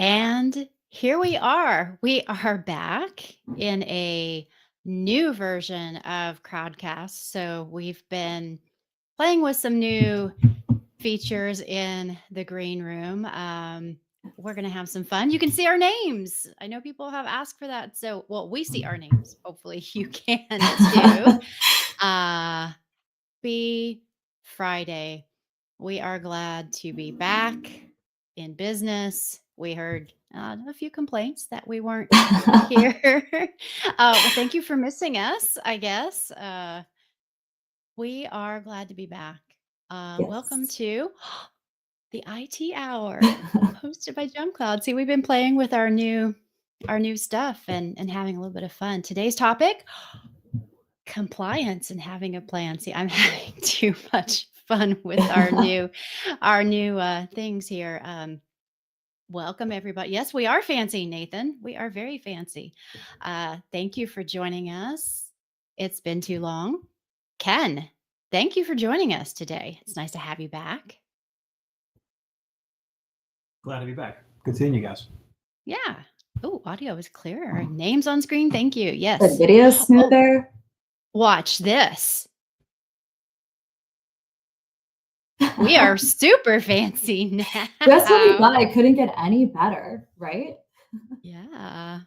And here we are. We are back in a new version of Crowdcast. So we've been playing with some new features in the green room. We're going to have some fun. You can see our names. I know people have asked for that. So, well, we see our names. Hopefully, you can too. Happy Friday. We are glad to be back in business. We heard a few complaints that we weren't here. Well, thank you for missing us, I guess. We are glad to be back. Welcome Yes. to the IT Hour, hosted by Jump Cloud. See, we've been playing with our new stuff and having a little bit of fun. Today's topic: compliance and having a plan. See, I'm having too much fun with our new things here. Welcome everybody. Yes, we are fancy, Nathan. We are very fancy. Thank you for joining us. It's been too long. Ken, thank you for joining us today. It's nice to have you back. Glad to be back. Good seeing you guys. Yeah. Oh, audio is clearer. Names on screen. Thank you. The Yes. video smoother. Watch this. We are super fancy now. That's what we thought. It couldn't get any better, right? Yeah.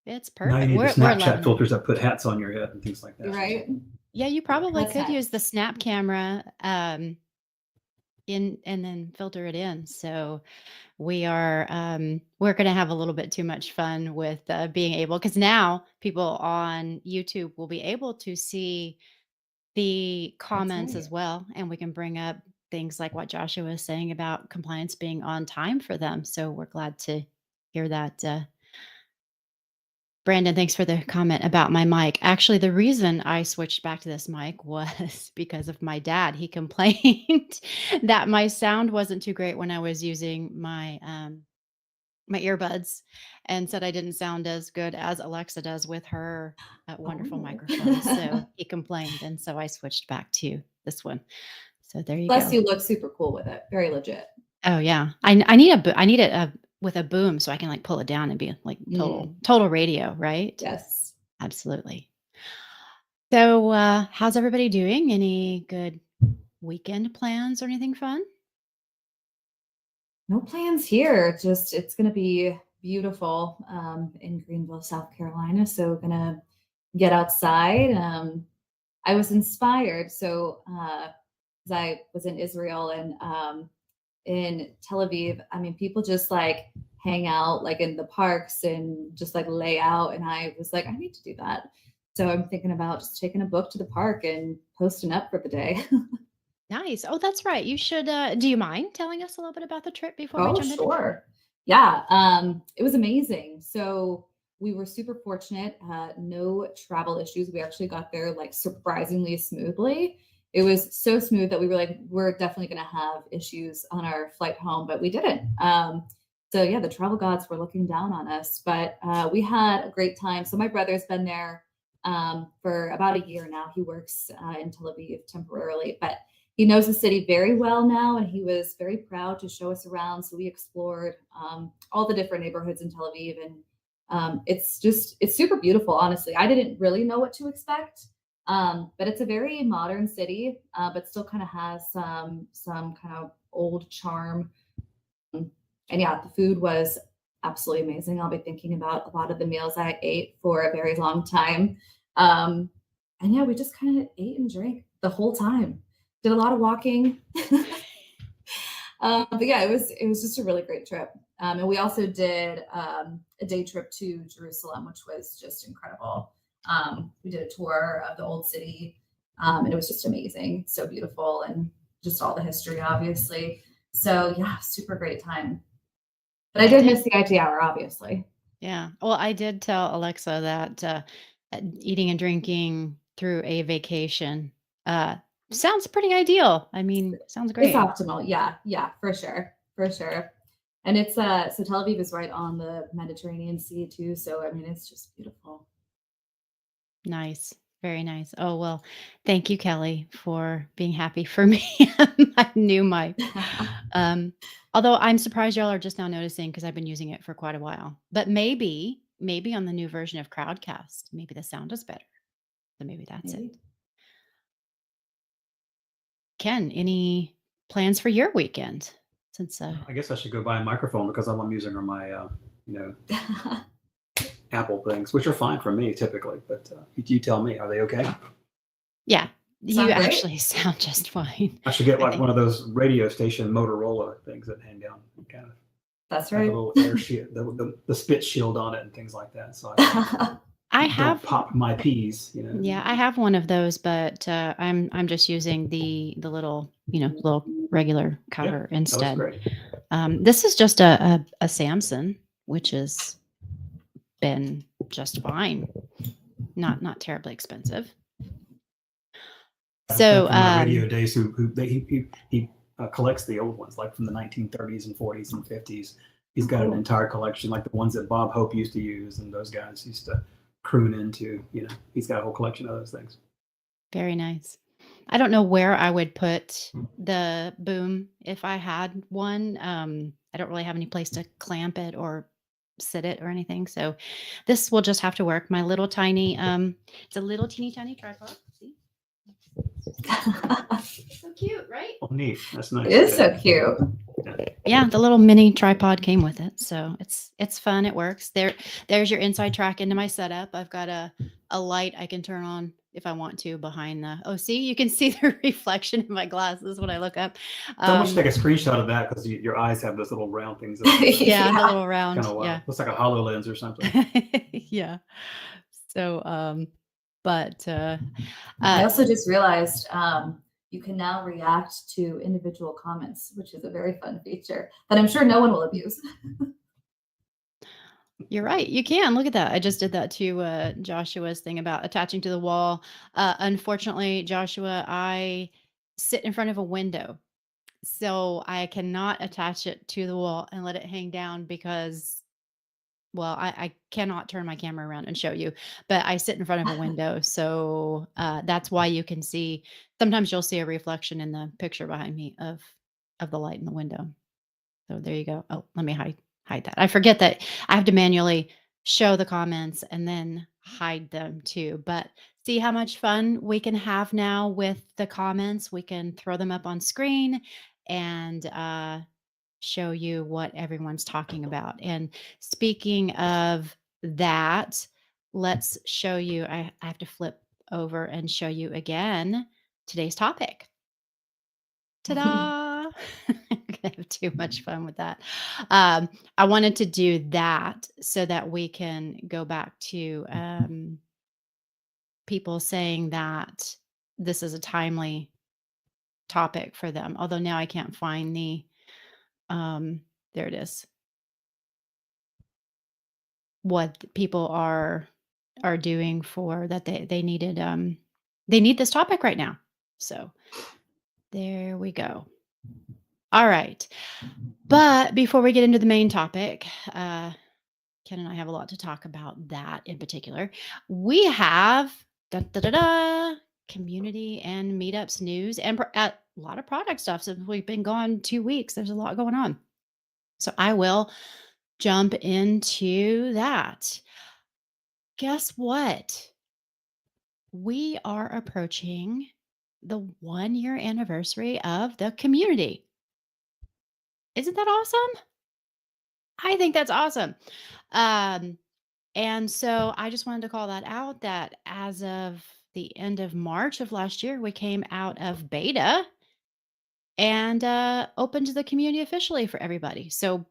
It's Now perfect. you need the We're Snapchat loving it. filters that put hats on your head and things like that. Right. Yeah, you probably That's could nice. use the snap camera in and then filter it in. So we are we're going to have a little bit too much fun with being able, because now people on YouTube will be able to see the comments right. as well, and we can bring up things like what Joshua was saying about compliance being on time for them. So we're glad to hear that. Brandon, thanks for the comment about my mic. Actually, the reason I switched back to this mic was because of my dad. He complained that my sound wasn't too great when I was using my my earbuds, and said I didn't sound as good as Alexa does with her wonderful microphone. So he complained, and so I switched back to this one. So there you Plus, go. you look super cool with it. Very legit. Oh yeah, I need it with a boom so I can like pull it down and be like total radio, right? Yes. Absolutely. So how's everybody doing? Any good weekend plans or anything fun? No plans here. Just it's gonna be beautiful in Greenville, South Carolina. So gonna get outside. I was inspired. So as I was in Israel and in Tel Aviv, I mean, people just like hang out like in the parks and just like lay out. And I was like, I need to do that. So I'm thinking about just taking a book to the park and posting up for the day. Nice. Oh, that's right. You should. Do you mind telling us a little bit about the trip before we Oh, jump into it? sure. Yeah, it was amazing. So we were super fortunate, no travel issues. We actually got there like surprisingly smoothly. It was so smooth that we were like, we're definitely going to have issues on our flight home, but we didn't. So yeah, the travel gods were looking down on us, but we had a great time. So my brother's been there for about a year now. He works in Tel Aviv temporarily, but he knows the city very well now, and he was very proud to show us around. So we explored all the different neighborhoods in Tel Aviv, and it's super beautiful. Honestly, I didn't really know what to expect, but it's a very modern city, but still kind of has some kind of old charm. And yeah, the food was absolutely amazing. I'll be thinking about a lot of the meals I ate for a very long time. And yeah, we just kind of ate and drank the whole time. Did a lot of walking. But yeah, it was just a really great trip. And we also did a day trip to Jerusalem, which was just incredible. We did a tour of the old city, and it was just amazing. So beautiful, and just all the history, obviously. So yeah, super great time. But I did miss the IT hour, obviously. Yeah. Well, I did tell Alexa that eating and drinking through a vacation sounds pretty ideal. I mean, sounds It's great. optimal. Yeah, for sure. For sure. And it's so Tel Aviv is right on the Mediterranean Sea too. So I mean it's just beautiful. Nice. Very nice. Oh, well, thank you, Kelly, for being happy for me. My new mic. Um, although I'm surprised y'all are just now noticing because I've been using it for quite a while. But maybe on the new version of Crowdcast, maybe the sound is better. So maybe that's it. Maybe. Ken, any plans for your weekend? Since I guess I should go buy a microphone because all I'm using are my, you know, Apple things, which are fine for me typically. But you tell me, are they okay? yeah, you Sound great. actually sound just fine. I should get I like think. one of those radio station Motorola things that hang down, and kind of That's have the right. little air shield, the spit shield on it, and things like that, so I I don't have pop my peas. You know. Yeah, I have one of those, but I'm just using the little little regular Yeah, cover that looks instead. great. This is just a Samson, which has been just fine, not terribly expensive. So From my radio days, he collects the old ones, like from the 1930s and 40s and 50s. He's got an Cool. entire collection, like the ones that Bob Hope used to use, and those guys used to croon into. You know, he's got a whole collection of those things. very nice. I don't know where I would put the boom if I had one. I don't really have any place to clamp it or sit it or anything. So this will just have to work. My little tiny, it's a little teeny tiny tripod. See? So cute, right? Oh, neat. That's nice. It is so cute. Yeah, the little mini tripod came with it. So it's fun. It works. There's your inside track into my setup. I've got a light I can turn on if I want to behind the see, you can see the reflection in my glasses when I look up. Someone should take a screenshot of that because your eyes have those little round things. Yeah, the Yeah. little round. Kind of Yeah. looks like a HoloLens or something. Yeah. So but I also just realized you can now react to individual comments, which is a very fun feature that I'm sure no one will abuse. you're right. You can. Look at that. I just did that to Joshua's thing about attaching to the wall. Unfortunately, Joshua, I sit in front of a window. So I cannot attach it to the wall and let it hang down because I cannot turn my camera around and show you, but I sit in front of a window. So that's why you can see sometimes you'll see a reflection in the picture behind me of the light in the window. So there you go. Oh, let me hide that. I forget that I have to manually show the comments and then hide them too. But see how much fun we can have now with the comments. We can throw them up on screen and show you what everyone's talking about. And speaking of that, let's show you. I have to flip over and show you again today's topic. Ta-da! I'm gonna have too much fun with that. I wanted to do that so that we can go back to people saying that this is a timely topic for them. Although now I can't find the there it is. What people are doing for that they needed they need this topic right now. So there we go. All right. But before we get into the main topic, Ken and I have a lot to talk about that in particular. We have community and meetups news and a lot of product stuff. Since we've been gone 2 weeks, there's a lot going on. So I will jump into that. Guess what? We are approaching the 1 year anniversary of the community. Isn't that awesome? I think that's awesome. Um, and so I just wanted to call that out that as of the end of March of last year, we came out of beta and opened the community officially for everybody. So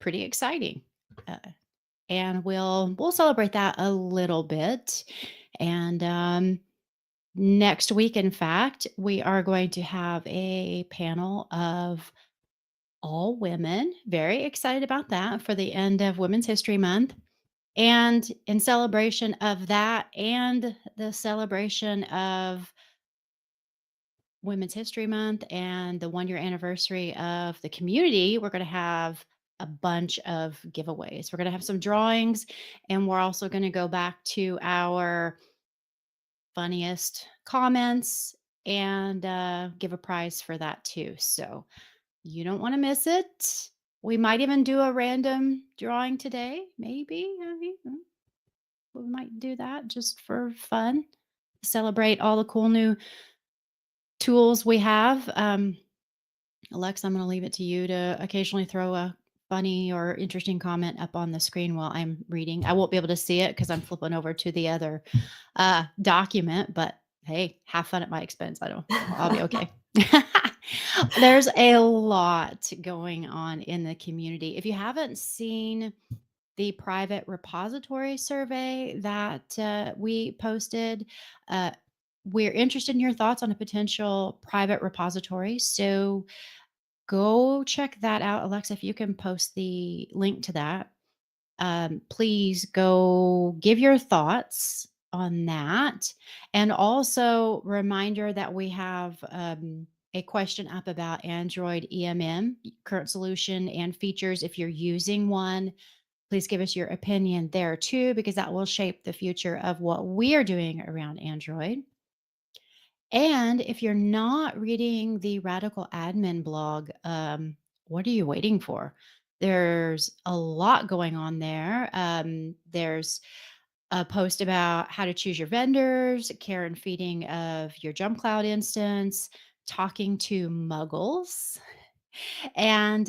pretty exciting. Uh, and we'll celebrate that a little bit. And next week, in fact, we are going to have a panel of all women. Very excited about that for the end of Women's History Month. And in celebration of that and the celebration of Women's History Month and the 1 year anniversary of the community, we're going to have a bunch of giveaways. We're going to have some drawings, and we're also going to go back to our funniest comments and give a prize for that too. So you don't want to miss it. We might even do a random drawing today. Maybe. We might do that just for fun. Celebrate all the cool new tools we have. Alexa, I'm going to leave it to you to occasionally throw a funny or interesting comment up on the screen while I'm reading. I won't be able to see it because I'm flipping over to the other document, but hey, have fun at my expense. I'll be okay. There's a lot going on in the community. If you haven't seen the private repository survey that we posted, uh, we're interested in your thoughts on a potential private repository. So go check that out. Alexa, if you can post the link to that, please go give your thoughts on that. And also, reminder that we have a question up about Android EMM, current solution and features. If you're using one, please give us your opinion there too, because that will shape the future of what we are doing around Android. And if you're not reading the Radical Admin blog, what are you waiting for? There's a lot going on there. There's a post about how to choose your vendors, care and feeding of your Jump Cloud instance, talking to muggles. And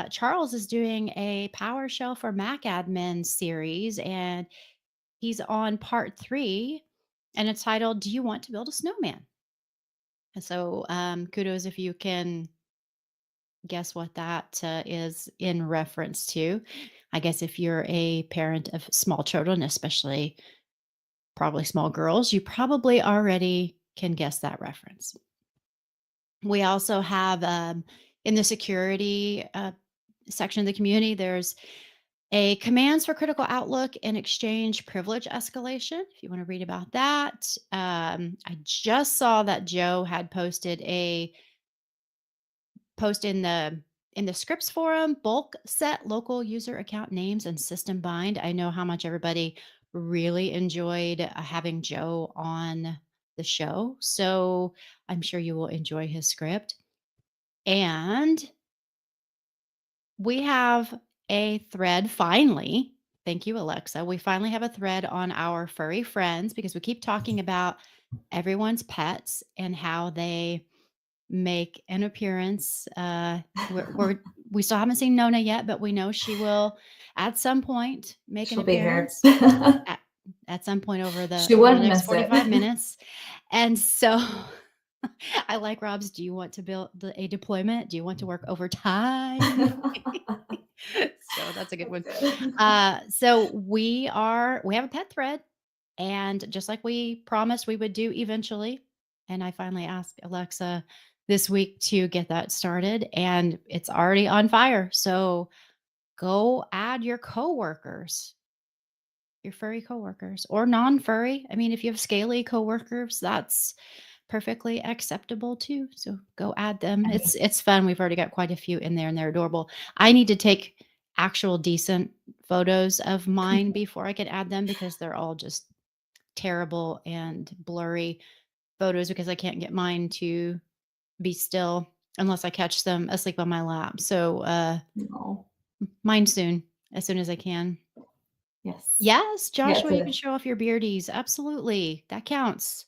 Charles is doing a PowerShell for Mac admin series, and he's on part 3, and it's titled, Do You Want to Build a Snowman? So, kudos if you can guess what that is in reference to. I guess if you're a parent of small children, especially probably small girls, you probably already can guess that reference. We also have in the security section of the community, there's a commands for critical outlook and exchange privilege escalation. If you want to read about that, I just saw that Joe had posted a post in the scripts forum, bulk set local user account names and system bind. I know how much everybody really enjoyed having Joe on the show, so I'm sure you will enjoy his script. And we have a thread finally. Thank you, Alexa. We finally have a thread on our furry friends because we keep talking about everyone's pets and how they make an appearance. We still haven't seen Nona yet, but we know she will at some point make an She'll be here. appearance at some point over She the wouldn't next miss it. 45 minutes. And so I like Rob's. Do you want to build a deployment? Do you want to work overtime? So that's a good one. So we have a pet thread, and just like we promised we would do eventually, and I finally asked Alexa this week to get that started, and it's already on fire. So go add your coworkers, your furry coworkers, or non-furry. I mean, if you have scaly coworkers, that's perfectly acceptable too. So go add them. It's fun. We've already got quite a few in there and they're adorable. I need to take actual decent photos of mine before I can add them because they're all just terrible and blurry photos because I can't get mine to be still unless I catch them asleep on my lap. So No. mine soon, as soon as I can. Yes. Yes, Joshua, you it can is. show off your beardies. Absolutely. That counts.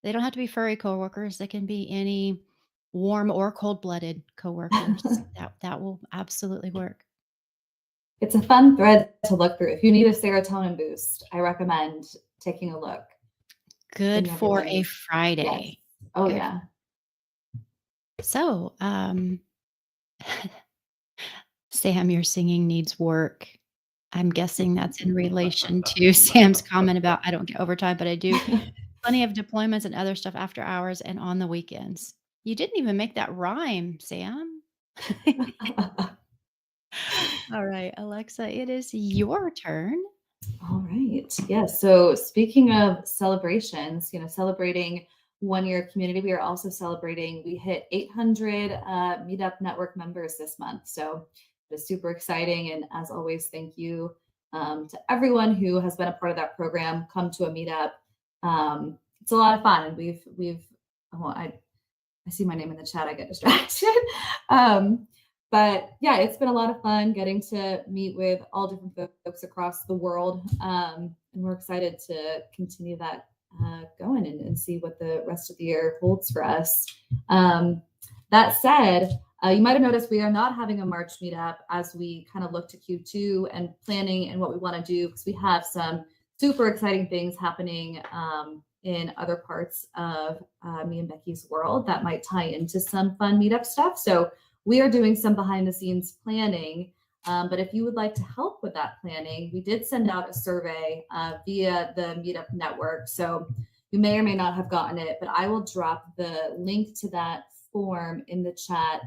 They don't have to be furry coworkers. They can be any warm or cold-blooded coworkers. That will absolutely work. It's a fun thread to look through. If you need a serotonin boost, I recommend taking a look. Good in for a everyone's- Yes. Friday. Oh, Good. yeah. So, Sam, your singing needs work. I'm guessing that's in relation to Sam's comment about I don't get overtime, but I do plenty of deployments and other stuff after hours and on the weekends. You didn't even make that rhyme, Sam. All right, Alexa, it is your turn. All right. Yeah. So speaking of celebrations, celebrating 1 year community, we are also celebrating, we hit 800 Meetup Network members this month. So it is super exciting. And as always, thank you to everyone who has been a part of that program. Come to a meetup. it's a lot of fun. And we've oh, I see my name in the chat, I get distracted. um, but yeah, it's been a lot of fun getting to meet with all different folks across the world. And we're excited to continue that going and see what the rest of the year holds for us. That said, you might have noticed we are not having a March meetup as we kind of look to Q2 and planning and what we want to do, because we have some super exciting things happening in other parts of me and Becky's world that might tie into some fun meetup stuff. So we are doing some behind the scenes planning. But if you would like to help with that planning, we did send out a survey via the Meetup Network. So you may or may not have gotten it, but I will drop the link to that form in the chat.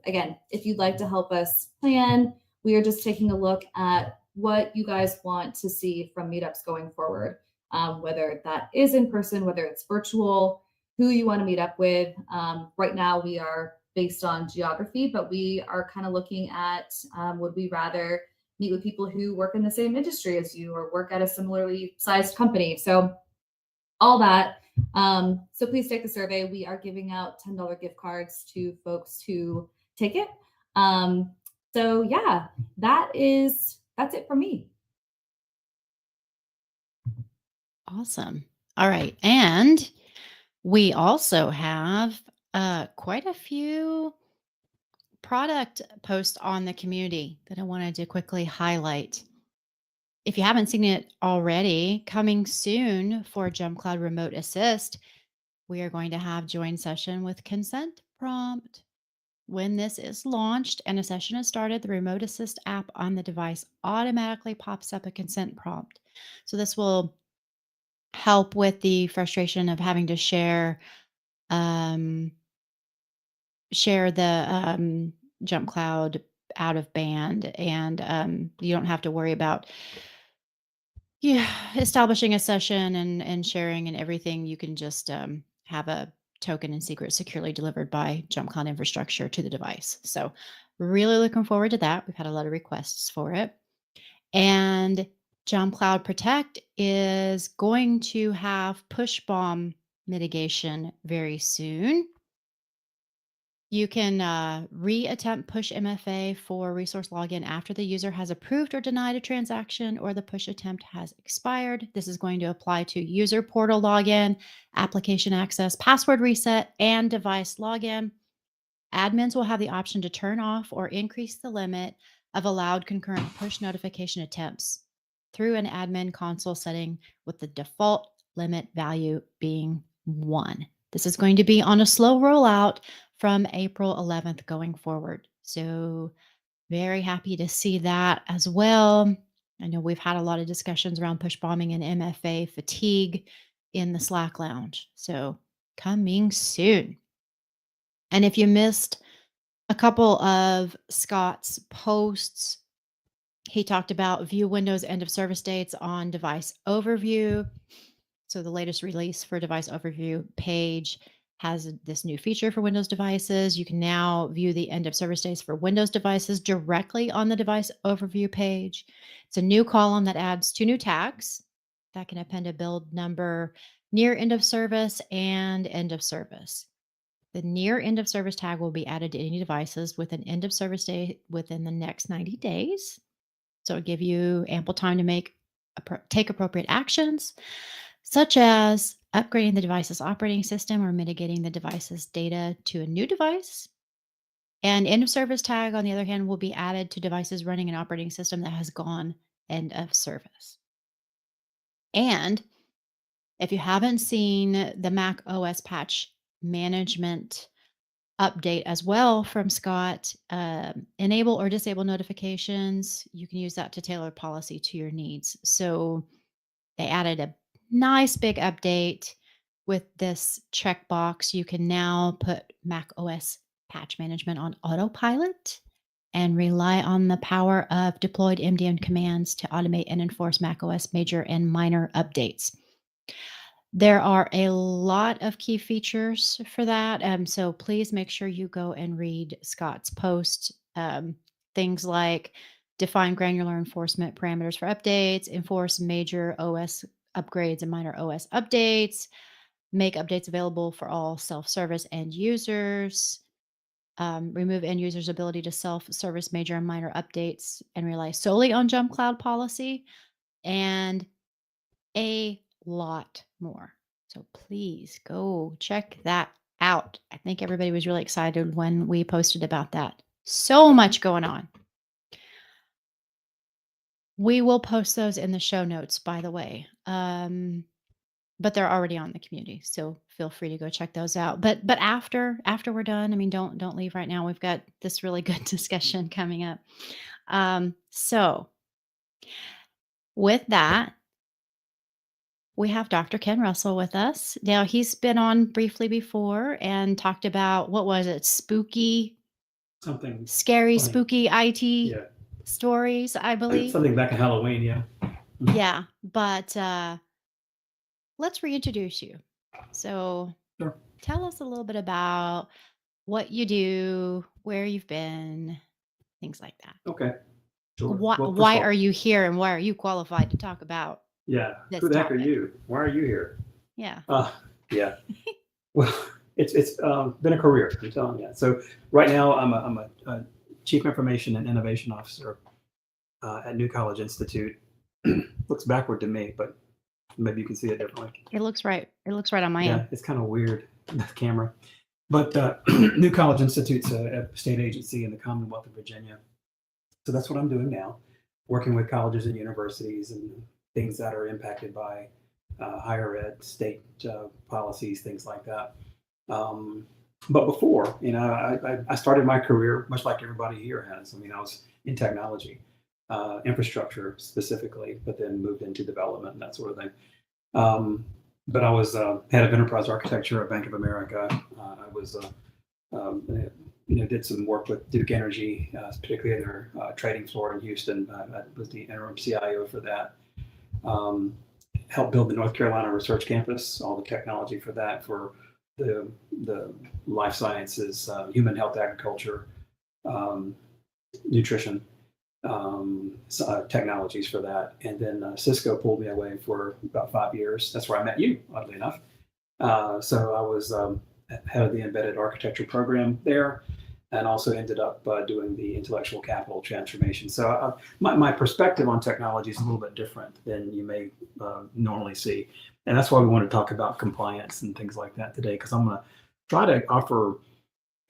Again, if you'd like to help us plan, we are just taking a look at what you guys want to see from meetups going forward, whether that is in person, whether it's virtual, who you want to meet up with. Right now, we are based on geography, but we are kind of looking at would we rather meet with people who work in the same industry as you or work at a similarly sized company. So all that. So please take the survey. We are giving out $10 gift cards to folks who take it. So yeah, that's it for me. Awesome. All right. And we also have quite a few product posts on the community that I wanted to quickly highlight. If you haven't seen it already, coming soon for Jump Cloud Remote Assist, we are going to have join session with consent prompt. When this is launched and a session is started, the Remote Assist app on the device automatically pops up a consent prompt. So this will help with the frustration of having to share the Jump Cloud out of band, and you don't have to worry about establishing a session and sharing and everything. You can just have a token and secret securely delivered by Jump Cloud infrastructure to the device. So really looking forward to that. We've had a lot of requests for it. And Jump Cloud Protect is going to have push bomb mitigation very soon. You can reattempt push MFA for resource login after the user has approved or denied a transaction or the push attempt has expired. This is going to apply to user portal login, application access, password reset, and device login. Admins will have the option to turn off or increase the limit of allowed concurrent push notification attempts through an admin console setting, with the default limit value being 1. This is going to be on a slow rollout from April 11th going forward. So very happy to see that as well. I know we've had a lot of discussions around push bombing and MFA fatigue in the Slack lounge. So coming soon. And if you missed a couple of Scott's posts, he talked about view Windows end of service dates on device overview. So the latest release for device overview page has this new feature for Windows devices. You can now view the end of service dates for Windows devices directly on the device overview page. It's a new column that adds 2 new tags that can append a build number near end of service and end of service. The near end of service tag will be added to any devices with an end of service date within the next 90 days. So it'll give you ample time to take appropriate actions, such as upgrading the device's operating system or mitigating the device's data to a new device. And end of service tag, on the other hand, will be added to devices running an operating system that has gone end of service. And if you haven't seen the Mac OS patch management update as well from Scott, enable or disable notifications. You can use that to tailor policy to your needs. So they added a nice big update with this checkbox. You can now put Mac OS patch management on autopilot and rely on the power of deployed MDM commands to automate and enforce Mac OS major and minor updates. There are a lot of key features for that. So please make sure you go and read Scott's post. Things like define granular enforcement parameters for updates, enforce major OS upgrades and minor OS updates, make updates available for all self-service end users, remove end users' ability to self-service major and minor updates and rely solely on jump cloud policy, and a lot more. So please go check that out. I think everybody was really excited when we posted about that. So much going on. We will post those in the show notes, by the way. But they're already on the community, so feel free to go check those out. But after we're done, I mean, don't leave right now. We've got this really good discussion coming up. So with that, we have Dr. Ken Russell with us. Now, he's been on briefly before and talked about, what was it? Something Scary, funny. spooky IT Yeah. stories, I believe. Something back in Halloween, yeah. Yeah, but let's reintroduce you. So Sure. tell us a little bit about what you do, where you've been, things like that. Okay. Sure. Why, Well, first why of all, are you here and why are you qualified to talk about yeah. this Who the heck are topic? you? Why are you here? Yeah. Yeah. Well, it's been a career. I'm telling you. So right now, I'm a chief information and innovation officer at New College Institute. Looks backward to me, but maybe you can see it differently. It looks right. It looks right on my end. Yeah, it's kind of weird, the camera. But New College Institute's a state agency in the Commonwealth of Virginia. So that's what I'm doing now, working with colleges and universities and things that are impacted by higher ed, state policies, things like that. But before, I started my career much like everybody here has. I mean, I was in technology, infrastructure specifically, but then moved into development and that sort of thing. But I was head of enterprise architecture at Bank of America. I was, did some work with Duke Energy, particularly in their trading floor in Houston. I was the interim CIO for that. Helped build the North Carolina Research Campus, all the technology for that, for the life sciences, human health, agriculture, nutrition. Technologies for that. And then Cisco pulled me away for about 5 years. That's where I met you, oddly enough. So I was head of the embedded architecture program there, and also ended up doing the intellectual capital transformation. So my perspective on technology is a little bit different than you may normally see. And that's why we want to talk about compliance and things like that today, because I'm going to try to offer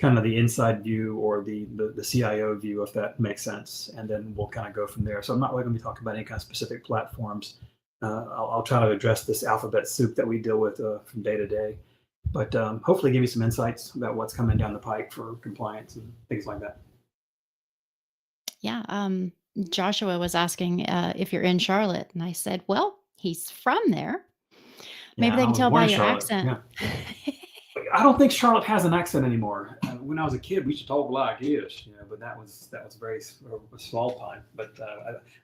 kind of the inside view or the CIO view, if that makes sense. And then we'll kind of go from there. So I'm not really going to be talking about any kind of specific platforms. I'll try to address this alphabet soup that we deal with from day to day, but hopefully give you some insights about what's coming down the pike for compliance and things like that. Yeah. Joshua was asking if you're in Charlotte, and I said, well, he's from there. Maybe Yeah, they I can was tell born by in your Charlotte. accent. Yeah. I don't think Charlotte has an accent anymore. When I was a kid, we used to talk like this, but that was very a small time. But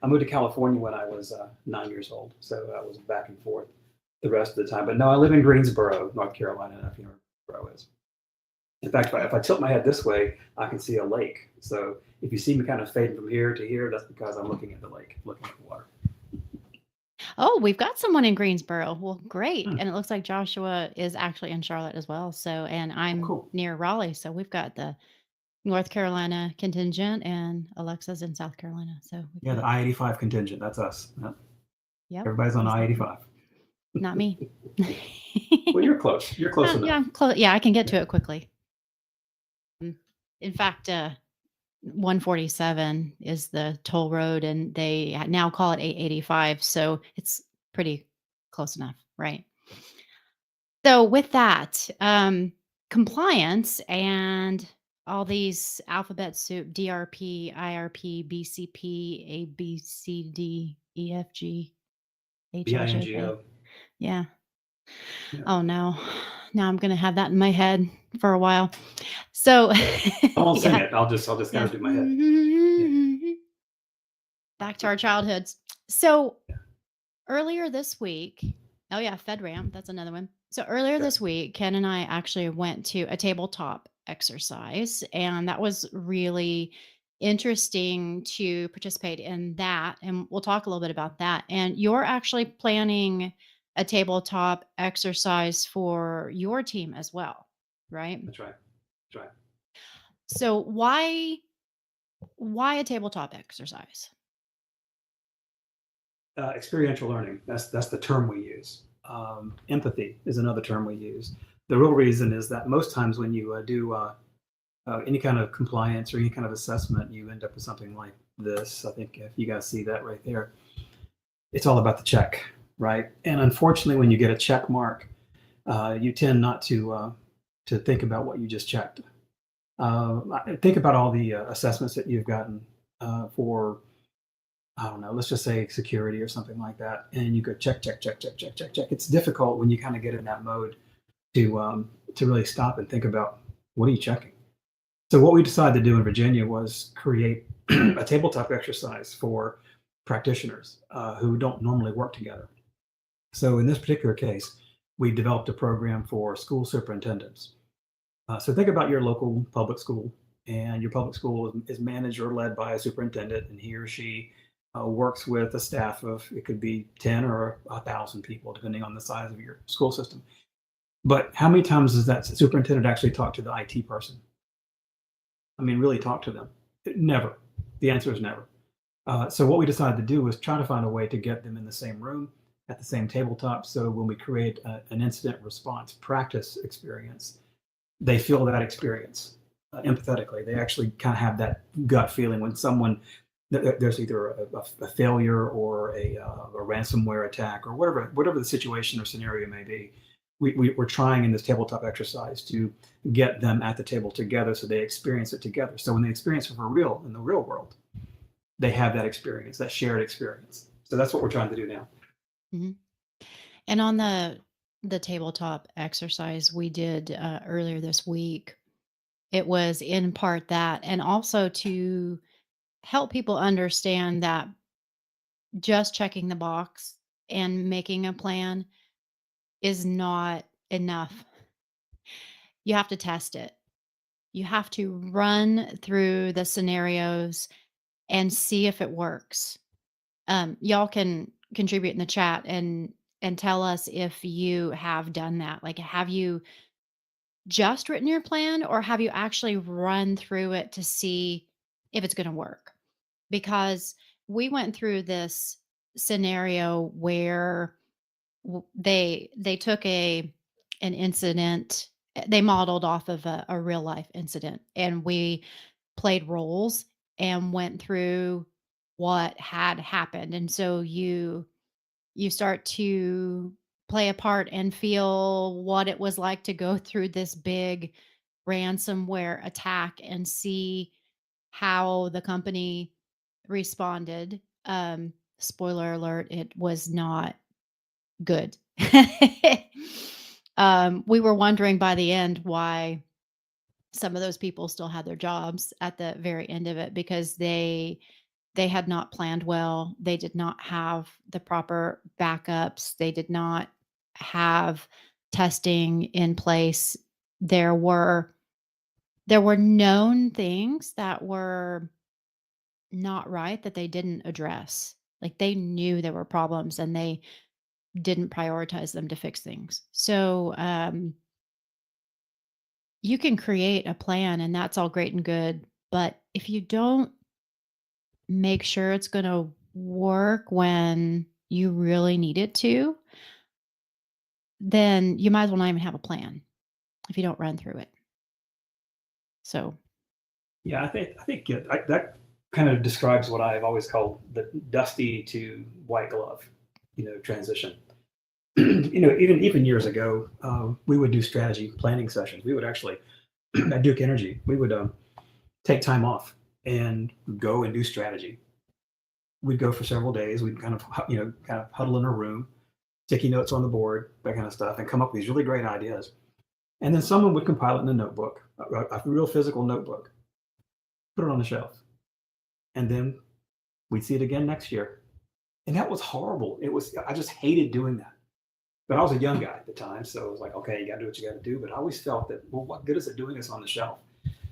I moved to California when I was 9 years old, so I was back and forth the rest of the time. But no, I live in Greensboro, North Carolina, if you know where Greensboro is. In fact, if I tilt my head this way, I can see a lake. So if you see me kind of fading from here to here, that's because I'm looking at the lake, looking at the water. Oh, we've got someone in Greensboro. Well, great. Hmm. And it looks like Joshua is actually in Charlotte as well. So, and I'm Cool. near Raleigh. So we've got the North Carolina contingent and Alexa's in South Carolina. So we've Yeah, the got, I-85 contingent. That's us. Yep. yep. Everybody's on exactly. I-85. Not me. Well, you're close. You're close enough. Yeah, I'm close. Yeah, I can get to it quickly. In fact, 147 is the toll road, and they now call it 885. So it's pretty close enough, right? So with that, compliance and all these alphabet soup, DRP, IRP, BCP, ABCD, EFG, HLJK. BINGO. Yeah. Yeah. Oh no. Now I'm gonna have that in my head for a while. So I won't sing yeah. it. I'll just kind Yeah. of do my head. Back to our childhoods. So earlier this week, oh yeah, FedRAMP, that's another one. So earlier Okay. this week, Ken and I actually went to a tabletop exercise, and that was really interesting to participate in that. And we'll talk a little bit about that. And you're actually planning a tabletop exercise for your team as well, right? That's right. That's right. So why a tabletop exercise? Experiential learning. That's the term we use. Empathy is another term we use. The real reason is that most times when you do any kind of compliance or any kind of assessment, you end up with something like this. I think if you guys see that right there, it's all about the check, right? And unfortunately, when you get a check mark, you tend not to think about what you just checked. Think about all the assessments that you've gotten for, I don't know, let's just say security or something like that, and you go check, check, check, check, check, check, check. It's difficult when you kind of get in that mode to really stop and think about what are you checking. So what we decided to do in Virginia was create a tabletop exercise for practitioners who don't normally work together. So in this particular case, we developed a program for school superintendents. So think about your local public school, and your public school is managed or led by a superintendent, and he or she works with a staff of, it could be 10 or 1,000 people, depending on the size of your school system. But how many times does that superintendent actually talk to the IT person? I mean, really talk to them? Never. The answer is never. So what we decided to do was try to find a way to get them in the same room at the same tabletop. So when we create an incident response practice experience, they feel that experience empathetically. They actually kind of have that gut feeling when someone, there's either a failure or a ransomware attack or whatever the situation or scenario may be. We're trying in this tabletop exercise to get them at the table together so they experience it together. So when they experience it for real in the real world, they have that experience, that shared experience. So that's what we're trying to do now. Mhm. And on the tabletop exercise we did earlier this week, it was in part that, and also to help people understand that just checking the box and making a plan is not enough. You have to test it. You have to run through the scenarios and see if it works. Y'all can contribute in the chat and tell us if you have done that. Like, have you just written your plan, or have you actually run through it to see if it's going to work? Because we went through this scenario where they took an incident, they modeled off of a real life incident, and we played roles and went through what had happened. And so you start to play a part and feel what it was like to go through this big ransomware attack and see how the company responded. Spoiler alert, it was not good. We were wondering by the end why some of those people still had their jobs at the very end of it, because they had not planned well. They did not have the proper backups. They did not have testing in place. There were known things that were not right that they didn't address. Like, they knew there were problems and they didn't prioritize them to fix things. So you can create a plan and that's all great and good, but if you don't make sure it's going to work when you really need it to, then you might as well not even have a plan if you don't run through it. So, Yeah, I think that kind of describes what I've always called the dusty to white glove, transition. Even years ago, we would do strategy planning sessions. We would actually at Duke Energy, we would take time off and go and do strategy. We'd go for several days. We'd kind of huddle in a room, sticky notes on the board, that kind of stuff, and come up with these really great ideas. And then someone would compile it in a notebook, a real physical notebook, put it on the shelf, and then we'd see it again next year. And that was horrible. I just hated doing that. But I was a young guy at the time, so it was like, okay, you got to do what you got to do. But I always felt that, well, what good is it doing this on the shelf?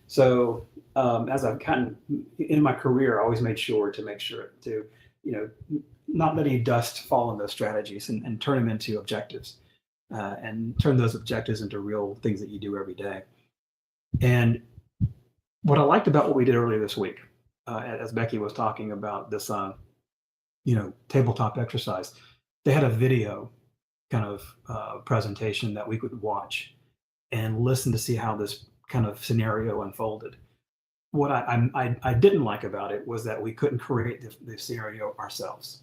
So as I've kind of in my career, I always made sure to you know, not let any dust fall on those strategies and turn them into objectives, and turn those objectives into real things that you do every day. And what I liked about what we did earlier this week, as Becky was talking about this, tabletop exercise, they had a video kind of presentation that we could watch and listen to see how this kind of scenario unfolded. What I didn't like about it was that we couldn't create the scenario ourselves.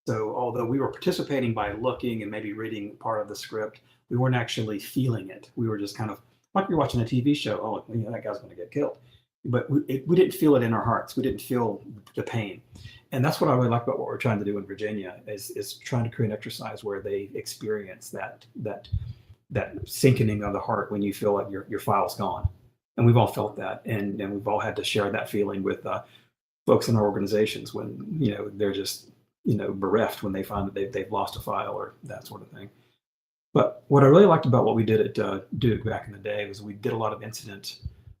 So although we were participating by looking and maybe reading part of the script, we weren't actually feeling it. We were just kind of like you're watching a TV show. Oh, that guy's going to get killed, but we didn't feel it in our hearts. We didn't feel the pain, and that's what I really like about what we're trying to do in Virginia is trying to create an exercise where they experience that sinking of the heart when you feel like your file's gone. And we've all felt that, and we've all had to share that feeling with folks in our organizations when they're just bereft when they find that they've lost a file or that sort of thing. But what I really liked about what we did at Duke back in the day was we did a lot of incident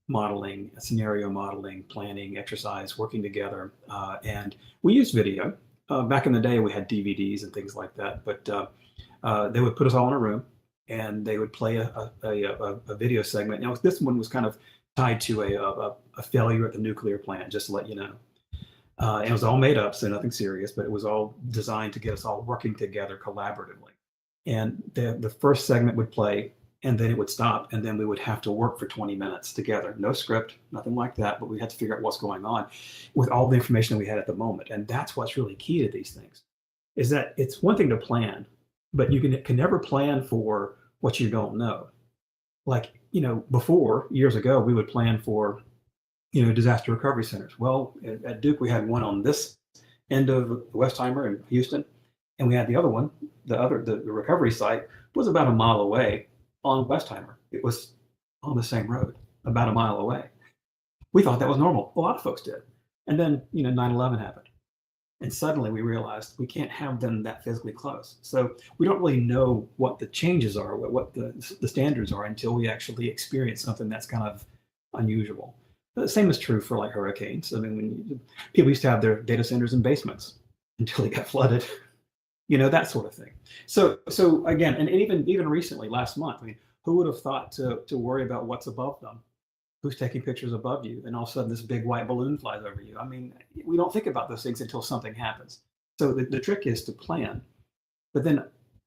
modeling, scenario modeling, planning, exercise, working together, and we used video. Back in the day, we had DVDs and things like that, but they would put us all in a room and they would play a video segment. Now, this one was kind of tied to a failure at the nuclear plant, just to let you know. It was all made up, so nothing serious, but it was all designed to get us all working together collaboratively. And the first segment would play, and then it would stop, and then we would have to work for 20 minutes together. No script, nothing like that, but we had to figure out what's going on with all the information that we had at the moment. And that's what's really key to these things, is that it's one thing to plan, but you can never plan for what you don't know. Like, before, years ago, we would plan for, disaster recovery centers. Well, at Duke, we had one on this end of Westheimer in Houston, and we had the other one, the recovery site was about a mile away on Westheimer. It was on the same road, about a mile away. We thought that was normal. A lot of folks did. And then, 9/11 happened. And suddenly we realized we can't have them that physically close. So we don't really know what the changes are, what the standards are until we actually experience something that's kind of unusual. The same is true for like hurricanes. I mean, people used to have their data centers in basements until they got flooded, that sort of thing. So again, and even recently, last month, I mean, who would have thought to worry about what's above them? Who's taking pictures above you, and all of a sudden this big white balloon flies over you. I mean, we don't think about those things until something happens. So the trick is to plan, but then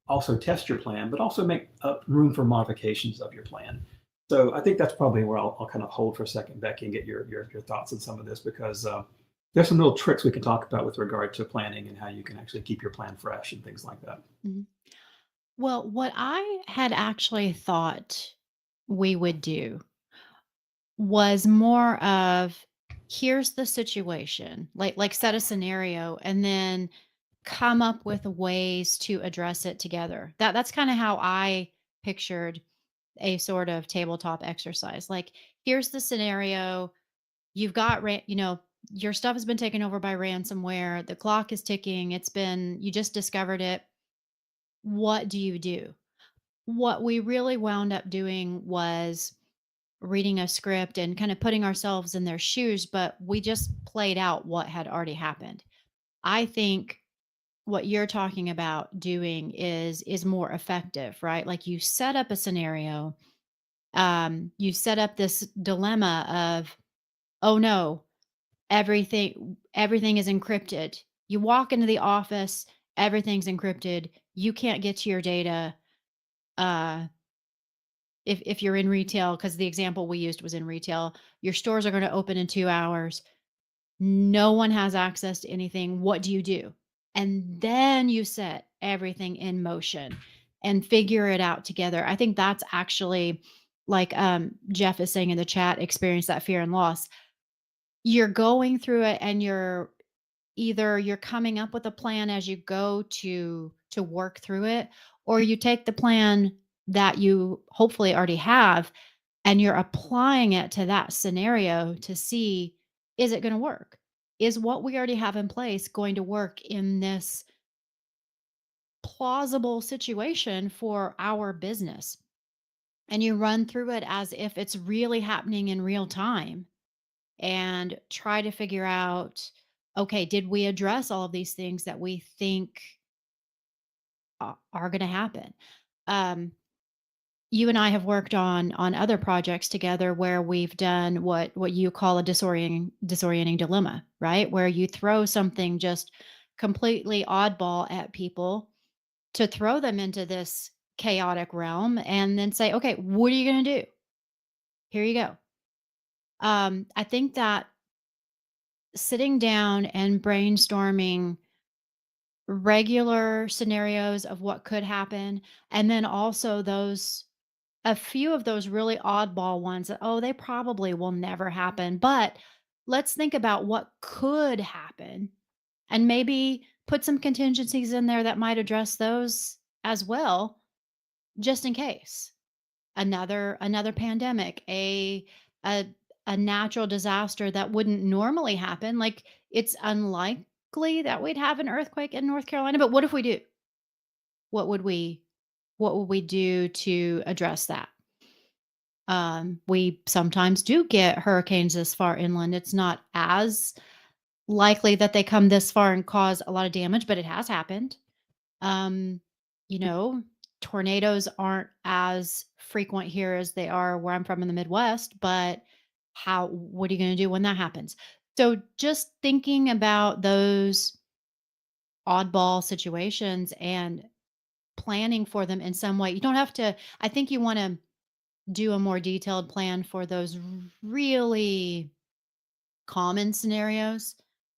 also test your plan, but also make up room for modifications of your plan. So I think that's probably where I'll kind of hold for a second, Becky, and get your thoughts on some of this, because there's some little tricks we can talk about with regard to planning and how you can actually keep your plan fresh and things like that. Mhm. Well, what I had actually thought we would do was more of, here's the situation, like set a scenario and then come up with ways to address it together. That's kind of how I pictured a sort of tabletop exercise. Like, here's the scenario. You've got your stuff has been taken over by ransomware. The clock is ticking. You just discovered it. What do you do? What we really wound up doing was reading a script and kind of putting ourselves in their shoes, but we just played out what had already happened. I think what you're talking about doing is more effective, right? Like, you set up a scenario, you set up this dilemma of, oh no, everything is encrypted. You walk into the office, everything's encrypted. You can't get to your data. Uh if you're in retail, because the example we used was in retail, your stores are going to open in 2 hours. No one has access to anything. What do you do? And then you set everything in motion and figure it out together. I think that's actually, like Jeff is saying in the chat, experience that fear and loss. You're going through it, and you're coming up with a plan as you go to work through it, or you take the plan that you hopefully already have and you're applying it to that scenario to see, is it going to work? Is what we already have in place going to work in this plausible situation for our business? And you run through it as if it's really happening in real time and try to figure out, okay, did we address all of these things that we think are going to happen? Um, you and I have worked on other projects together where we've done what you call a disorienting dilemma, right? Where you throw something just completely oddball at people to throw them into this chaotic realm and then say, "Okay, what are you going to do? Here you go." I think that sitting down and brainstorming regular scenarios of what could happen, and then also those a few of those really oddball ones that, oh, they probably will never happen, but let's think about what could happen and maybe put some contingencies in there that might address those as well, just in case. Another pandemic, a a natural disaster that wouldn't normally happen. Like, it's unlikely that we'd have an earthquake in North Carolina, but what if we do? What would we what would we do to address that? We sometimes do get hurricanes this far inland. It's not as likely that they come this far and cause a lot of damage, but it has happened. Um, you know, tornadoes aren't as frequent here as they are where I'm from in the Midwest, but what are you going to do when that happens? So just thinking about those oddball situations and planning for them in some way. You don't have to, I think you want to do a more detailed plan for those really common scenarios,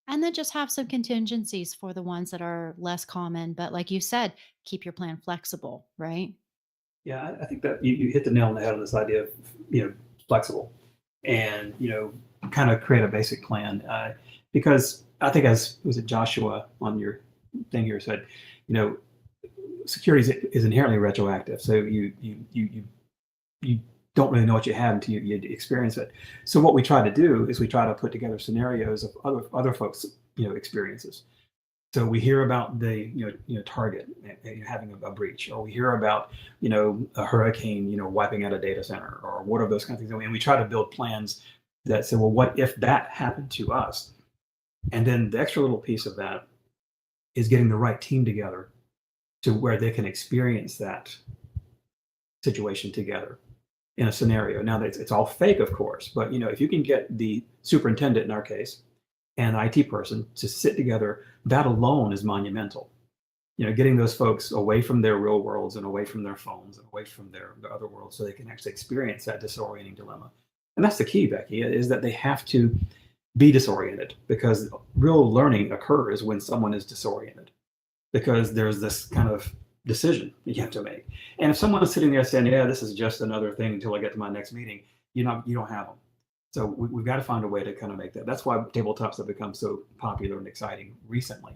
and then just have some contingencies for the ones that are less common. But like you said, keep your plan flexible, right? Yeah, I think that you hit the nail on the head on this idea of, flexible, and kind of create a basic plan. Because I think, as was it Joshua on your thing here said, you know, security is inherently retroactive. So you don't really know what you have until you experience it. So what we try to do is we try to put together scenarios of other folks' experiences. So we hear about the target having a breach, or we hear about a hurricane wiping out a data center, or what are those kind of things. And we try to build plans that say, well, what if that happened to us? And then the extra little piece of that is getting the right team together to where they can experience that situation together in a scenario. Now that it's all fake, of course, but if you can get the superintendent in our case and the IT person to sit together, that alone is monumental. Getting those folks away from their real worlds and away from their phones and away from their other worlds, so they can actually experience that disorienting dilemma. And that's the key, Becky, is that they have to be disoriented, because real learning occurs when someone is disoriented, because there's this kind of decision you have to make. And if someone's sitting there saying, yeah, this is just another thing until I get to my next meeting, you don't have them. So we've got to find a way to kind of make that. That's why tabletops have become so popular and exciting recently.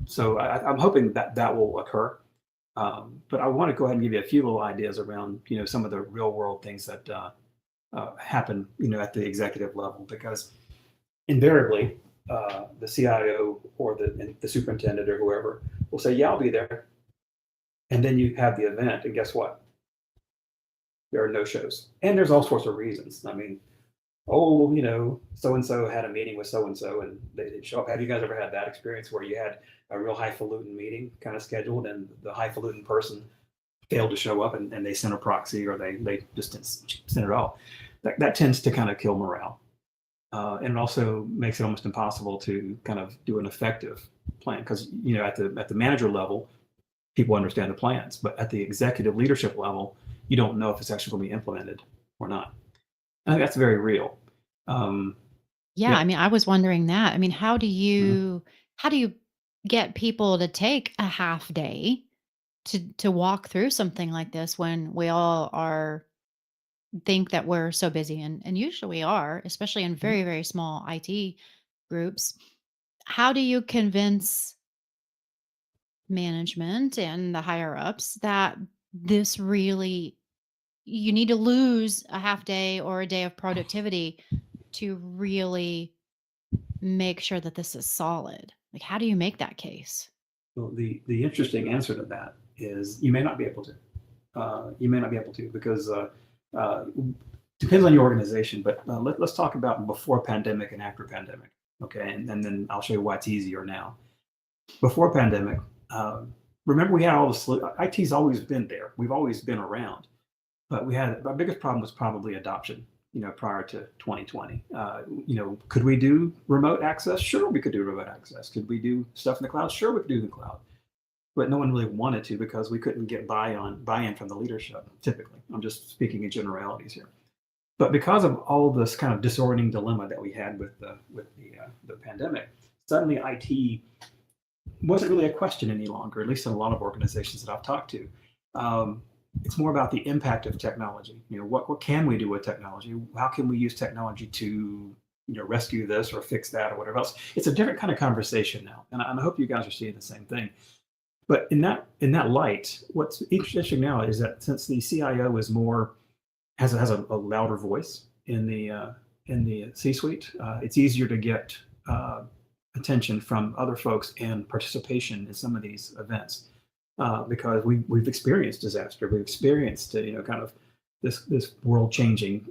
So I'm hoping that will occur. But I want to go ahead and give you a few little ideas around, some of the real world things that happen, at the executive level, because invariably the CIO or the superintendent or whoever will say, yeah, I'll be there. And then you have the event, and guess what? There are no shows. And there's all sorts of reasons. I mean, so and so had a meeting with so and so and they didn't show up. Have you guys ever had that experience where you had a real highfalutin meeting kind of scheduled, and the highfalutin person failed to show up, and they sent a proxy, or they just didn't send it at all? That tends to kind of kill morale. And it also makes it almost impossible to kind of do an effective plan, because at the manager level, people understand the plans, but at the executive leadership level, you don't know if it's actually going to be implemented or not. I think that's very real. Yeah, Yeah. I mean, I was wondering that. I mean, Mhm. how do you get people to take a half day to walk through something like this when we all are think that we're so busy, and usually we are, especially in Mhm. very, very small IT groups. How do you convince management and the higher ups that this really you need to lose a half day or a day of productivity to really make sure that this is solid? Like, how do you make that case? Well, the interesting answer to that is you may not be able to. You may not be able to, because uh, depends on your organization. But let's talk about before pandemic and after pandemic. Okay, and then I'll show you why it's easier now. Before pandemic, remember we had all the IT's always been there. We've always been around, but we had our biggest problem was probably adoption. Prior to 2020, could we do remote access? Sure, we could do remote access. Could we do stuff in the cloud? Sure, we could do in the cloud. But no one really wanted to because we couldn't get buy-in from the leadership. Typically, I'm just speaking in generalities here. But because of all this kind of disorienting dilemma that we had with the pandemic, suddenly IT wasn't really a question any longer. At least in a lot of organizations that I've talked to, it's more about the impact of technology. What can we do with technology? How can we use technology to rescue this or fix that or whatever else? It's a different kind of conversation now, and I hope you guys are seeing the same thing. But in that light, what's interesting now is that since the CIO is has a louder voice in the C-suite, it's easier to get attention from other folks and participation in some of these events because we've experienced disaster, we've experienced kind of this world changing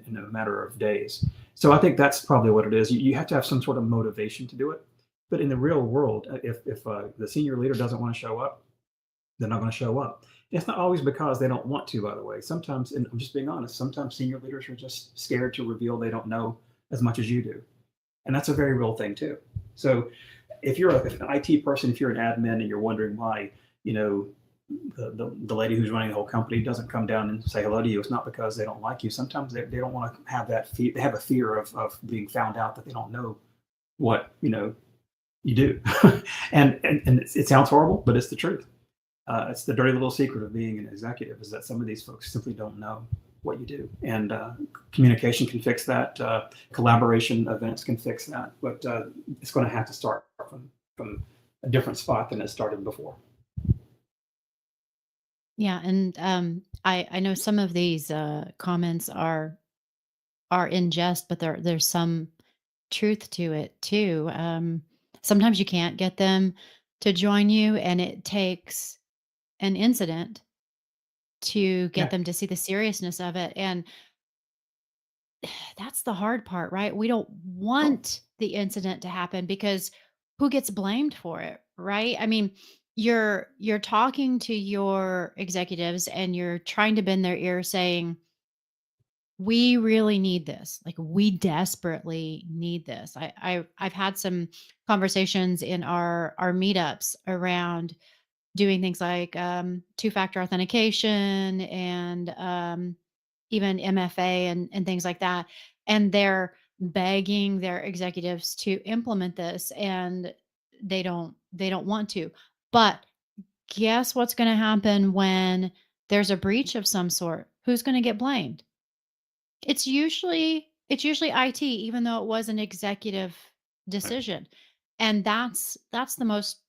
in a matter of days. So I think that's probably what it is. You have to have some sort of motivation to do it. But in the real world, if the senior leader doesn't want to show up, they're not going to show up. It's not always because they don't want to, by the way. Sometimes, and I'm just being honest, sometimes senior leaders are just scared to reveal they don't know as much as you do. And that's a very real thing too. So if you're an IT person, if you're an admin and you're wondering why, the lady who's running the whole company doesn't come down and say hello to you, it's not because they don't like you. Sometimes they don't want to have that fear. They have a fear of being found out that they don't know what, you do. and it sounds horrible, but it's the truth. It's the dirty little secret of being an executive is that some of these folks simply don't know what you do. And communication can fix that. Collaboration events can fix that. But it's going to have to start from a different spot than it started before. Yeah, and I know some of these comments are in jest, but there's some truth to it too. Sometimes you can't get them to join you, and it takes an incident to get Yeah. them to see the seriousness of it. And that's the hard part, right? We don't Oh, want the incident to happen because who gets blamed for it, right? I mean, you're talking to your executives and you're trying to bend their ear saying, "We really need this. Like we desperately need this." I've had some conversations in our meetups around doing things like two-factor authentication and even MFA and things like that. And they're begging their executives to implement this, and they don't want to. But guess what's going to happen when there's a breach of some sort? Who's going to get blamed? It's usually IT, even though it was an executive right. decision. And that's the most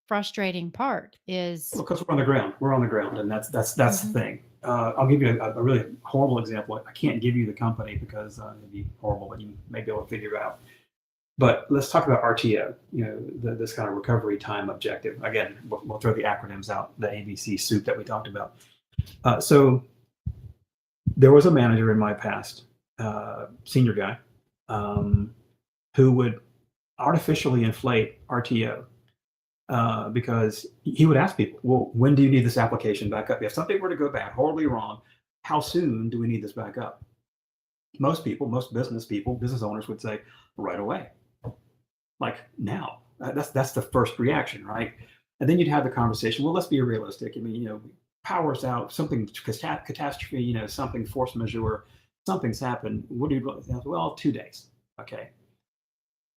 frustrating part is Because we're on the ground. We're on the ground, and that's the Mhm. thing. I'll give you a really horrible example. I can't give you the company because it'd be horrible, but you may be able to figure it out. But let's talk about RTO. This kind of recovery time objective. Again, we'll throw the acronyms out, the ABC soup that we talked about. So there was a manager in my past, senior guy, um, who would artificially inflate RTO because he would ask people, well, when do you need this application back up? If something were to go bad, horribly wrong, how soon do we need this back up? Most people, most business people, business owners would say right away, like now. That's the first reaction, right? And then you'd have the conversation. Well, let's be realistic. I mean, powers out, something catastrophe, something force majeure, something's happened. What do you really think? Well, 2 days. Okay.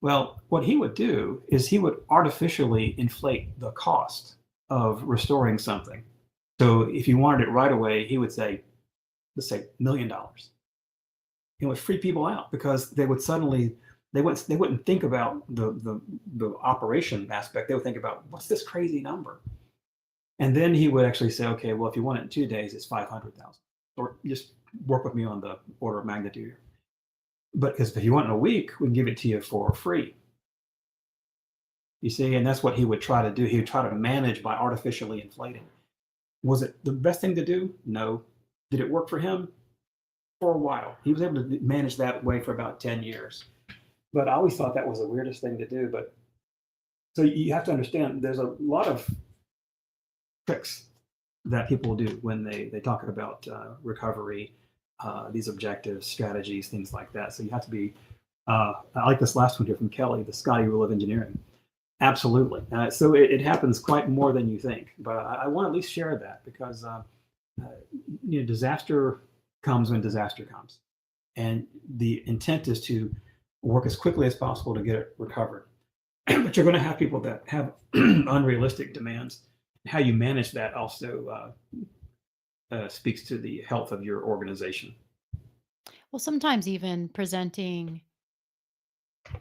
Well, what he would do is he would artificially inflate the cost of restoring something. So if you wanted it right away, he would say, let's say $1 million. It would free people out because they would suddenly they wouldn't think about the operation aspect. They would think about what's this crazy number, and then he would actually say, okay, well, if you want it in 2 days, it's 500,000, or just work with me on the order of magnitude. But because if you want it in a week, we can give it to you for free. You see, and that's what he would try to do. He would try to manage by artificially inflating. Was it the best thing to do? No. Did it work for him? For a while. He was able to manage that way for about 10 years. But I always thought that was the weirdest thing to do. But so you have to understand, there's a lot of tricks that people do when they talk about recovery, these objectives, strategies, things like that. So you have to be. I like this last one here from Kelly, the Scotty rule of engineering. Absolutely. So it happens quite more than you think. But I want to at least share that because disaster comes when disaster comes, and the intent is to work as quickly as possible to get it recovered. But you're going to have people that have unrealistic demands. How you manage that also speaks to the health of your organization. Well, sometimes even presenting,